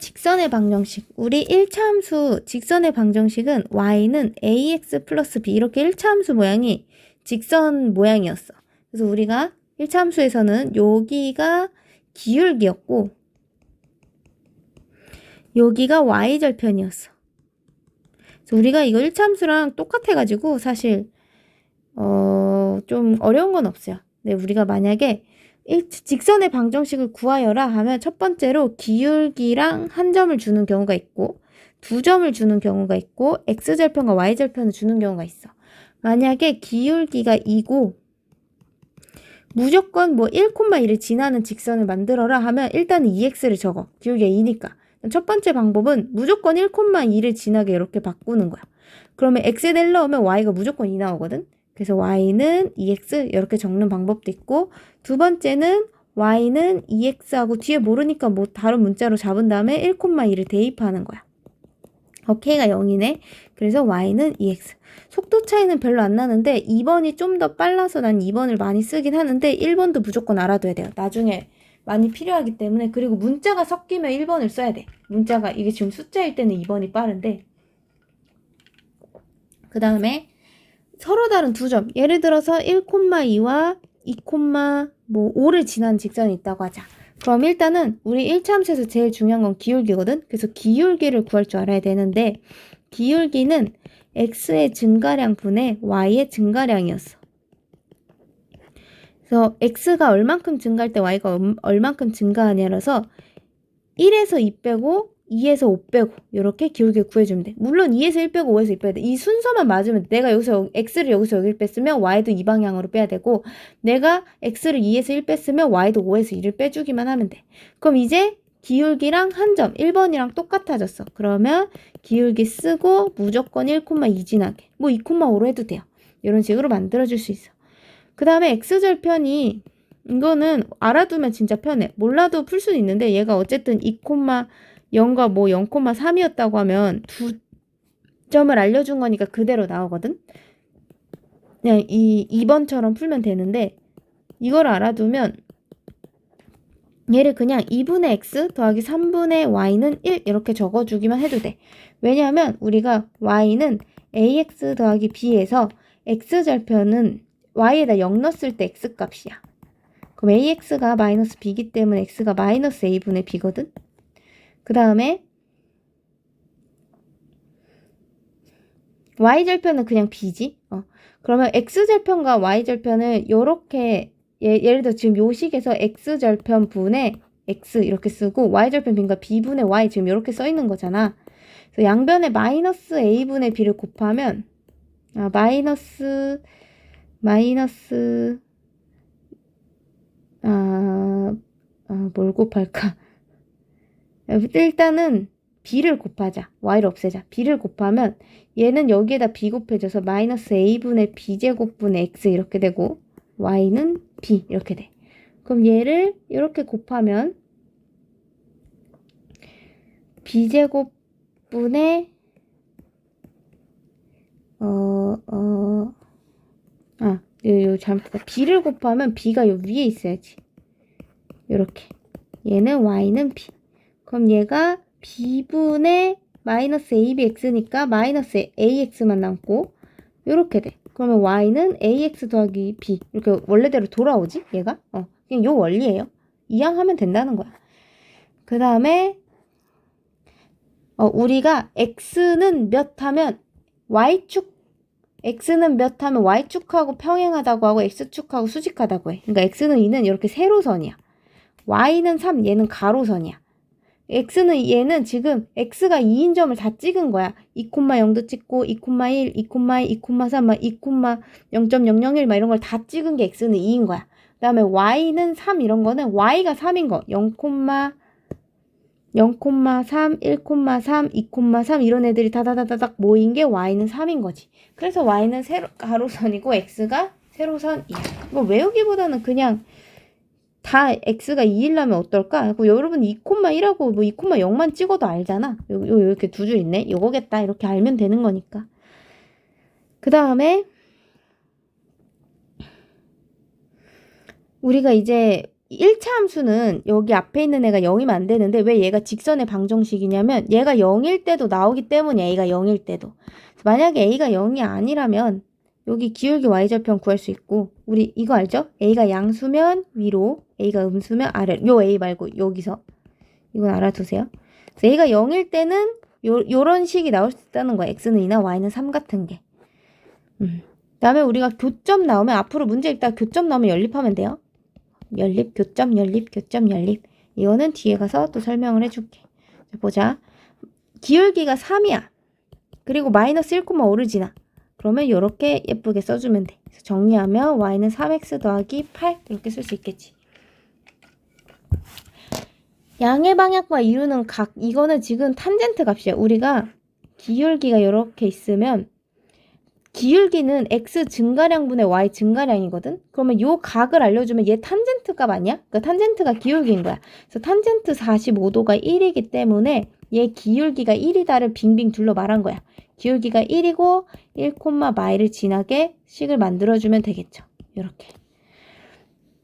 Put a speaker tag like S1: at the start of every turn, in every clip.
S1: 직선의 방정식. 우리 1차 함수 직선의 방정식은 y는 ax 플러스 b 이렇게 1차 함수 모양이 직선 모양이었어. 그래서 우리가 1차 함수에서는 여기가 기울기였고 여기가 y절편이었어. 그래서 우리가 이거 1차 함수랑 똑같아가지고 사실 좀 어려운 건 없어요. 근데 우리가 만약에 직선의 방정식을 구하여라 하면 첫 번째로 기울기랑 한 점을 주는 경우가 있고 두 점을 주는 경우가 있고 x절편과 y절편을 주는 경우가 있어. 만약에 기울기가 2고 무조건 뭐 1,1을 지나는 직선을 만들어라 하면 일단은 2x를 적어. 기울기가 2니까. 첫 번째 방법은 무조건 1,2를 지나게 이렇게 바꾸는 거야. 그러면 x를 넣으면 y가 무조건 2 나오거든. 그래서 y는 2x 이렇게 적는 방법도 있고 두 번째는 y는 2x하고 뒤에 모르니까 뭐 다른 문자로 잡은 다음에 1,2를 대입하는 거야. k가 0이네. 그래서 y는 2x. 속도 차이는 별로 안 나는데 2번이 좀 더 빨라서 난 2번을 많이 쓰긴 하는데 1번도 무조건 알아둬야 돼요. 나중에 많이 필요하기 때문에. 그리고 문자가 섞이면 1번을 써야 돼. 문자가 이게 지금 숫자일 때는 2번이 빠른데 그 다음에 서로 다른 두 점. 예를 들어서 1,2와 2,5를 지난 직선이 있다고 하자. 그럼 일단은 우리 1차 함수에서 제일 중요한 건 기울기거든. 그래서 기울기를 구할 줄 알아야 되는데 기울기는 x의 증가량 분의 y의 증가량이었어. 그래서 x가 얼만큼 증가할 때 y가 얼만큼 증가하냐라서 1에서 2 빼고 2에서 5 빼고 이렇게 기울기 구해주면 돼. 물론 2에서 1 빼고 5에서 2 빼야 돼. 이 순서만 맞으면 내가 여기서 x를 여기서 여기를 뺐으면 y도 이 방향으로 빼야 되고 내가 x를 2에서 1 뺐으면 y도 5에서 2를 빼주기만 하면 돼. 그럼 이제 기울기랑 한 점 1번이랑 똑같아졌어. 그러면 기울기 쓰고 무조건 1,2 지나게 뭐 2,5로 해도 돼요. 이런 식으로 만들어줄 수 있어. 그 다음에 x절편이 이거는 알아두면 진짜 편해. 몰라도 풀 수는 있는데 얘가 어쨌든 2,0과 뭐 0,3이었다고 하면 두 점을 알려준 거니까 그대로 나오거든. 그냥 2번처럼 풀면 되는데 이걸 알아두면 얘를 그냥 2분의 x 더하기 3분의 y는 1 이렇게 적어주기만 해도 돼. 왜냐하면 우리가 y는 ax 더하기 b에서 x절편은 y에다 0 넣었을 때 x값이야. 그럼 ax가 마이너스 b이기 때문에 x가 마이너스 a분의 b거든. 그 다음에 y절편은 그냥 b지. 그러면 x절편과 y절편을 요렇게 예를 들어 지금 요 식에서 x절편 분의 x 이렇게 쓰고 y절편 b가 b분의 y 지금 이렇게 써 있는 거잖아. 그래서 양변에 마이너스 a분의 b를 곱하면 뭘 곱할까? 일단은 b를 곱하자. y를 없애자. b를 곱하면 얘는 여기에다 b 곱해져서 마이너스 a분의 b제곱분의 x 이렇게 되고 y는 b 이렇게 돼. 그럼 얘를 이렇게 곱하면 b제곱분의 잘못했다. b를 곱하면 b가 요 위에 있어야지. 이렇게. 얘는 y는 b. 그럼 얘가 b분의 마이너스 abx니까 마이너스 ax만 남고 이렇게 돼. 그러면 y는 ax 더하기 b 이렇게 원래대로 돌아오지 얘가? 그냥 요 원리예요. 이항하면 된다는 거야. 그 다음에 우리가 x는 몇 하면 y축 x는 몇 하면 y축하고 평행하다고 하고 x축하고 수직하다고 해. 그러니까 x는 2는 이렇게 세로선이야. y는 3 얘는 가로선이야. x는 얘는 지금 x가 2인 점을 다 찍은 거야. 2,0도 찍고 2,1, 2,2, 2,3, 2,0.001 이런 걸 다 찍은 게 x는 2인 거야. 그 다음에 y는 3 이런 거는 y가 3인 거. 0,3, 1,3, 2,3 이런 애들이 다다다닥 모인 게 y는 3인 거지. 그래서 y는 가로선이고 x가 세로선이야. 이거 외우기보다는 그냥 다 x가 2이려면 어떨까? 여러분 2,1하고 뭐 2,0만 찍어도 알잖아. 이렇게 두 줄 있네. 요거겠다. 이렇게 알면 되는 거니까. 그 다음에 우리가 이제 1차 함수는 여기 앞에 있는 애가 0이면 안 되는데 왜 얘가 직선의 방정식이냐면 얘가 0일 때도 나오기 때문에 A가 0일 때도. 만약에 A가 0이 아니라면 여기 기울기 y절편 구할 수 있고 우리 이거 알죠? A가 양수면 위로, A가 음수면 아래로. 요 A 말고 여기서. 이건 알아두세요. 그래서 A가 0일 때는 요런 식이 나올 수 있다는 거야. X는 2나 Y는 3 같은 게. 그다음에 우리가 교점 나오면 앞으로 문제 읽다가 교점 나오면 연립하면 돼요. 연립, 교점, 연립, 교점, 연립. 이거는 뒤에 가서 또 설명을 해줄게. 자, 보자. 기울기가 3이야. 그리고 마이너스 1,5를 지나. 그러면 이렇게 예쁘게 써주면 돼. 그래서 정리하면 y는 3x 더하기 8 이렇게 쓸 수 있겠지. 양의 방향과 이루는 각. 이거는 지금 탄젠트 값이야. 우리가 기울기가 이렇게 있으면 기울기는 x 증가량분의 y 증가량이거든. 그러면 요 각을 알려주면 얘 탄젠트 값 아니야? 그러니까 탄젠트가 기울기인 거야. 그래서 탄젠트 45도가 1이기 때문에 얘 기울기가 1이다를 빙빙 둘러 말한 거야. 기울기가 1이고 1, 마이를 지나게 식을 만들어주면 되겠죠. 이렇게.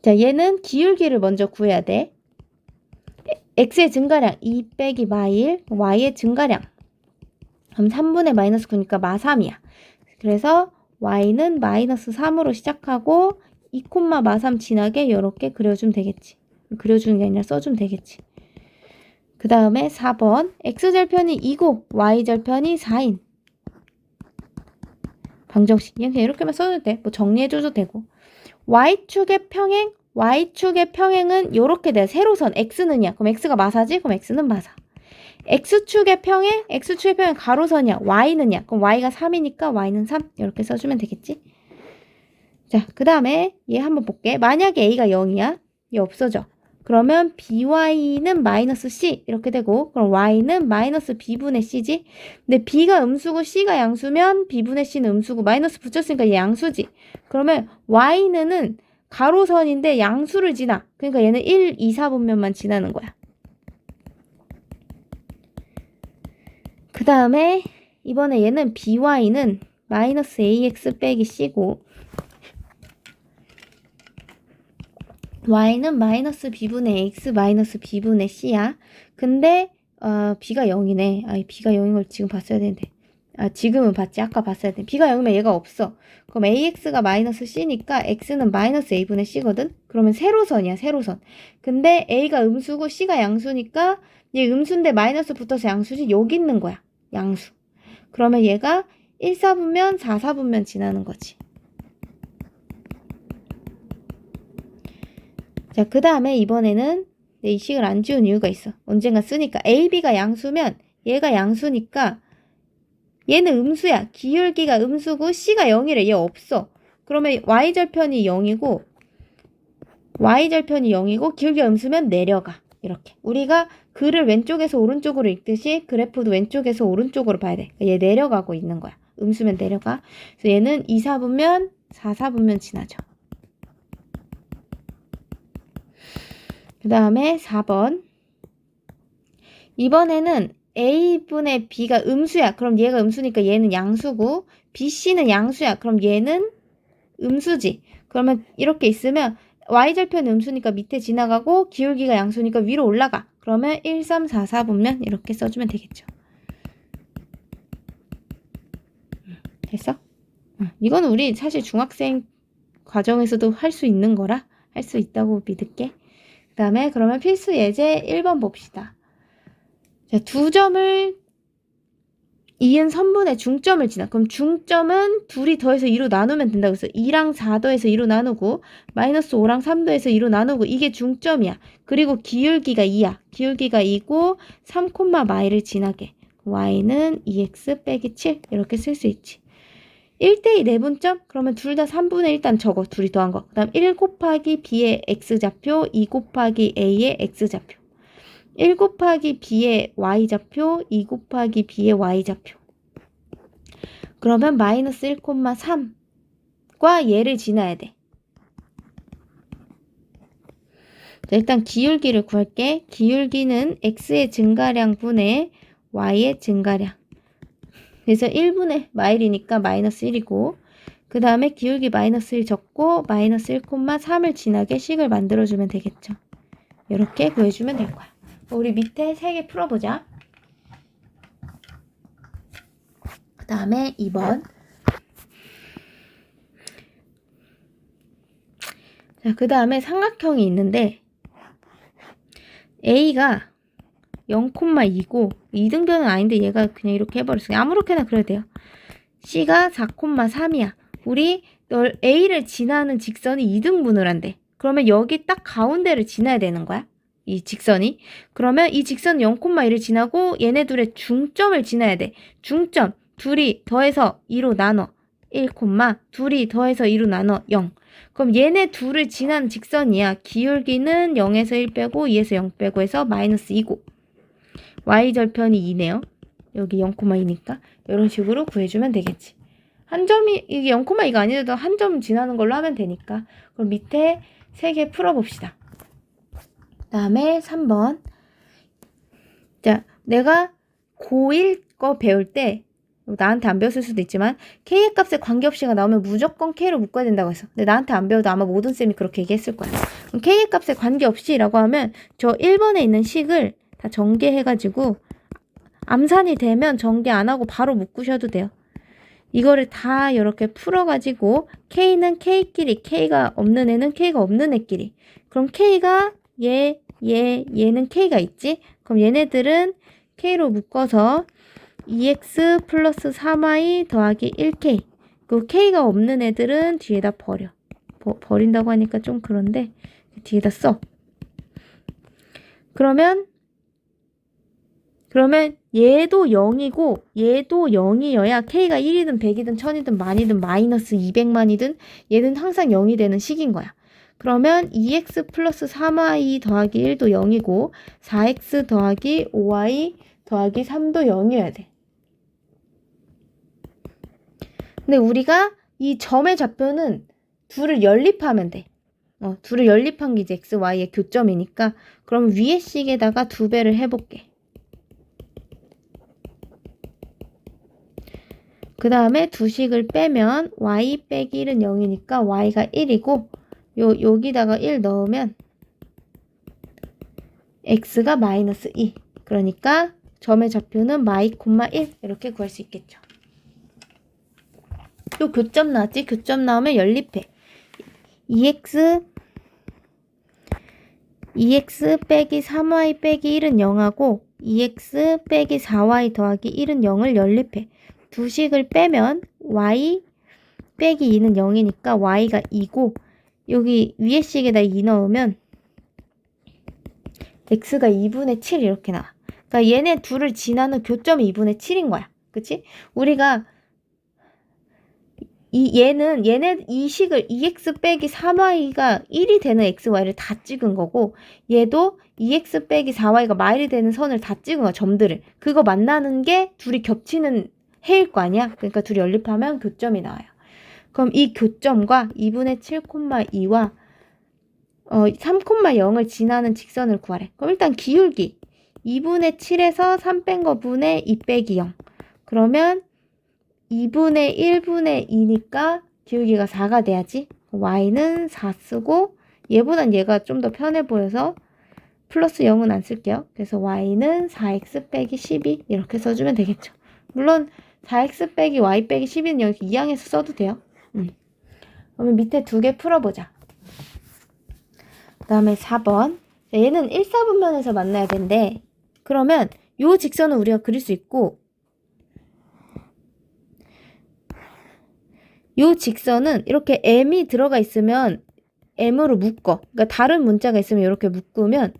S1: 자, 얘는 기울기를 먼저 구해야 돼. x의 증가량 2 빼기 마1, y의 증가량. 그럼 3분의 마이너스 9니까 마3이야. 그래서 y는 마이너스 3으로 시작하고 2, 마3 지나게 이렇게 그려주면 되겠지. 그려주는 게 아니라 써주면 되겠지. 그 다음에 4번 x절편이 2고 y절편이 4인 방정식. 그냥 이렇게만 써도 돼. 뭐 정리해줘도 되고. y축의 평행, y축의 평행은 이렇게 돼. 세로선 x는이야. 그럼 x가 마사지? 그럼 x는 마사. x축의 평행, x축의 평행 가로선이야. y는이야. 그럼 y가 3이니까 y는 3. 이렇게 써주면 되겠지. 자, 그 다음에 얘 한번 볼게. 만약에 a가 0이야. 얘 없어져. 그러면 by는 마이너스 c 이렇게 되고 그럼 y는 마이너스 b분의 c지. 근데 b가 음수고 c가 양수면 b분의 c는 음수고 마이너스 붙였으니까 얘 양수지. 그러면 y는 가로선인데 양수를 지나. 그러니까 얘는 1, 2, 4분면만 지나는 거야. 그 다음에 이번에 얘는 by는 마이너스 ax 빼기 c고 y는 마이너스 b분의 x 마이너스 b분의 c야. 근데 b가 0이네. b가 0인 걸 지금 봤어야 되는데. 지금은 봤지. 아까 봤어야 돼. b가 0이면 얘가 없어. 그럼 ax가 마이너스 c니까 x는 마이너스 a분의 c거든. 그러면 세로선이야. 세로선. 근데 a가 음수고 c가 양수니까 얘 음수인데 마이너스 붙어서 양수지. 여기 있는 거야. 양수. 그러면 얘가 1, 4분면 4, 4분면 지나는 거지. 자, 그 다음에 이번에는 이 식을 안 지운 이유가 있어. 언젠가 쓰니까. A, B가 양수면 얘가 양수니까 얘는 음수야. 기울기가 음수고 C가 0이래. 얘 없어. 그러면 Y절편이 0이고 기울기가 음수면 내려가. 이렇게. 우리가 글을 왼쪽에서 오른쪽으로 읽듯이 그래프도 왼쪽에서 오른쪽으로 봐야 돼. 얘 내려가고 있는 거야. 음수면 내려가. 그래서 얘는 2, 4분면 4, 4분면 지나죠. 그 다음에 4번. 이번에는 A분의 B가 음수야. 그럼 얘가 음수니까 얘는 양수고 BC는 양수야. 그럼 얘는 음수지. 그러면 이렇게 있으면 Y절편 음수니까 밑에 지나가고 기울기가 양수니까 위로 올라가. 그러면 1, 3, 4, 4분면 이렇게 써주면 되겠죠. 됐어? 이건 우리 사실 중학생 과정에서도 할 수 있는 거라 할 수 있다고 믿을게. 그 다음에 그러면 필수 예제 1번 봅시다. 자, 두 점을 이은 선분의 중점을 지나. 그럼 중점은 둘이 더해서 2로 나누면 된다. 그래서 2랑 4 더해서 2로 나누고 마이너스 5랑 3 더해서 2로 나누고 이게 중점이야. 그리고 기울기가 2야. 기울기가 2고 3, 마이를 지나게. y는 2x 빼기 7 이렇게 쓸 수 있지. 1대2 내분점? 그러면 둘 다 3분의 일단 적어. 둘이 더한 거. 그 다음 1 곱하기 b의 x좌표, 2 곱하기 a의 x좌표. 1 곱하기 b의 y좌표, 2 곱하기 b의 y좌표. 그러면 마이너스 1,3과 얘를 지나야 돼. 자, 일단 기울기를 구할게. 기울기는 x의 증가량 분의 y의 증가량. 그래서 1분의 마일이니까 마이너스 1이고 그 다음에 기울기 마이너스 1 적고 마이너스 1,3을 지나게 식을 만들어주면 되겠죠. 이렇게 구해주면 될 거야. 우리 밑에 3개 풀어보자. 그 다음에 2번. 자, 그 다음에 삼각형이 있는데 A가 0,2고 2등변은 아닌데 얘가 그냥 이렇게 해버렸어요. 아무렇게나 그래도 돼요. C가 4,3이야. 우리 A를 지나는 직선이 2등분을 한대. 그러면 여기 딱 가운데를 지나야 되는 거야. 이 직선이. 그러면 이 직선 0,1을 지나고 얘네 둘의 중점을 지나야 돼. 중점. 둘이 더해서 2로 나눠 1, 둘이 더해서 2로 나눠 0. 그럼 얘네 둘을 지난 직선이야. 기울기는 0에서 1 빼고 2에서 0 빼고 해서 마이너스 2고 y절편이 2네요. 여기 0,2니까 이런 식으로 구해주면 되겠지. 한 점이 이게 0,2가 아니더라도 한 점 지나는 걸로 하면 되니까. 그럼 밑에 3개 풀어봅시다. 그 다음에 3번. 자, 내가 고1 거 배울 때 나한테 안 배웠을 수도 있지만 K의 값에 관계없이가 나오면 무조건 K로 묶어야 된다고 했어. 근데 나한테 안 배워도 아마 모든 쌤이 그렇게 얘기했을 거야. 그럼 K의 값에 관계없이라고 하면 저 1번에 있는 식을 다 전개해가지고 암산이 되면 전개 안 하고 바로 묶으셔도 돼요. 이거를 다 이렇게 풀어가지고 K는 K끼리, K가 없는 애는 K가 없는 애끼리. 그럼 K가 얘는 K가 있지? 그럼 얘네들은 K로 묶어서 2x 플러스 3y 더하기 1k. 그 K가 없는 애들은 뒤에다 버려. 버린다고 하니까 좀 그런데 뒤에다 써. 그러면 얘도 0이고 얘도 0이어야 K가 1이든 100이든 1000이든 만이든 마이너스 200만이든 얘는 항상 0이 되는 식인 거야. 그러면 2x 플러스 3y 더하기 1도 0이고 4x 더하기 5y 더하기 3도 0이어야 돼. 근데 우리가 이 점의 좌표는 둘을 연립하면 돼. 둘을 연립한 게 이제 x, y의 교점이니까 그럼 위의 식에다가 2배를 해볼게. 그 다음에 두 식을 빼면 y 빼기 1은 0이니까 y가 1이고 여기다가 1 넣으면 x가 마이너스 2. 그러니까 점의 좌표는 마이, 1 이렇게 구할 수 있겠죠. 또 교점 나왔지? 교점 나오면 연립해. 2x 빼기 3y 빼기 1은 0하고 2x 빼기 4y 더하기 1은 0을 연립해. 두 식을 빼면 y 빼기 2는 0이니까 y가 2고 여기 위에 식에다 2 넣으면 x가 2분의 7 이렇게 나와. 그러니까 얘네 둘을 지나는 교점이 2분의 7인 거야. 그치? 우리가 이 식을 2x 빼기 3y가 1이 되는 x, y를 다 찍은 거고 얘도 2x 빼기 4y가 마일이 되는 선을 다 찍은 거야. 점들을. 그거 만나는 게 둘이 겹치는 해일 거 아니야? 그러니까 둘이 연립하면 교점이 나와요. 그럼 이 교점과 2분의 7,2와 3,0을 지나는 직선을 구하래. 그럼 일단 기울기 2분의 7에서 3 뺀 거 분의 2 빼기 0. 그러면 2분의 1분의 2니까 기울기가 4가 돼야지. y는 4 쓰고 얘보단 얘가 좀 더 편해 보여서 플러스 0은 안 쓸게요. 그래서 y는 4x 빼기 12 이렇게 써주면 되겠죠. 물론 4x 빼기 y 빼기 12는 여기 2항에서 써도 돼요. 그러면 밑에 2개 풀어보자. 그 다음에 4번. 얘는 1, 4분면에서 만나야 되는데 그러면 요 직선은 우리가 그릴 수 있고 요 직선은 이렇게 m이 들어가 있으면 m으로 묶어. 그러니까 다른 문자가 있으면 이렇게 묶으면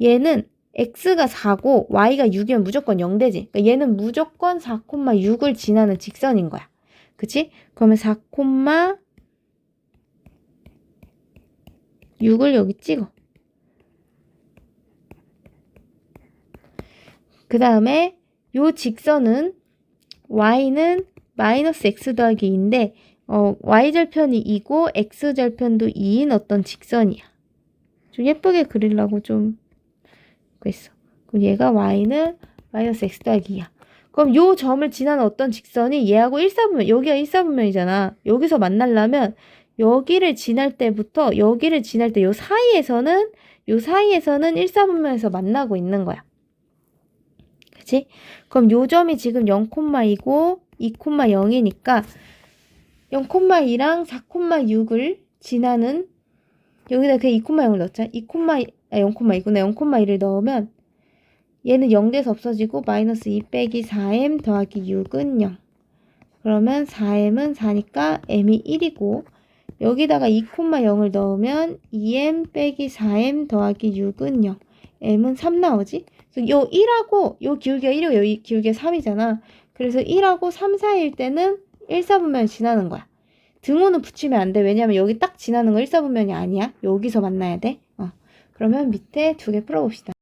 S1: 얘는 x가 4고 y가 6이면 무조건 0 되지. 그러니까 얘는 무조건 4,6을 지나는 직선인 거야. 그치? 그러면 4,6을 여기 찍어. 그 다음에 요 직선은 y는 마이너스 x 더하기 2인데 y절편이 2고 x절편도 2인 어떤 직선이야. 좀 예쁘게 그리려고 좀 그랬어. 그럼 얘가 y는 마이너스 x 더하기 2야. 그럼 요 점을 지나는 어떤 직선이 얘하고 1, 4분면, 여기가 1, 4분면이잖아. 여기서 만나려면 여기를 지날 때부터 여기를 지날 때 요 사이에서는 요 사이에서는 1, 4분면에서 만나고 있는 거야. 그치? 그럼 요 점이 지금 0,2고 2,0이니까 0,2랑 4,6을 지나는 여기다 그냥 2,0을 넣자. 0,2구나. 0,2를 넣으면 얘는 0 돼서 없어지고 마이너스 2 빼기 4m 더하기 6은 0. 그러면 4m은 4니까 m이 1이고 여기다가 2,0을 넣으면 2m 빼기 4m 더하기 6은 0. m은 3 나오지? 그래서 요 1하고 요 기울기가 1이고 요 기울기가 3이잖아. 그래서 1하고 3 사이일 때는 1, 4분면이 지나는 거야. 등호는 붙이면 안 돼. 왜냐면 여기 딱 지나는 거 1, 4분면이 아니야. 여기서 만나야 돼. 그러면 밑에 두 개 풀어봅시다.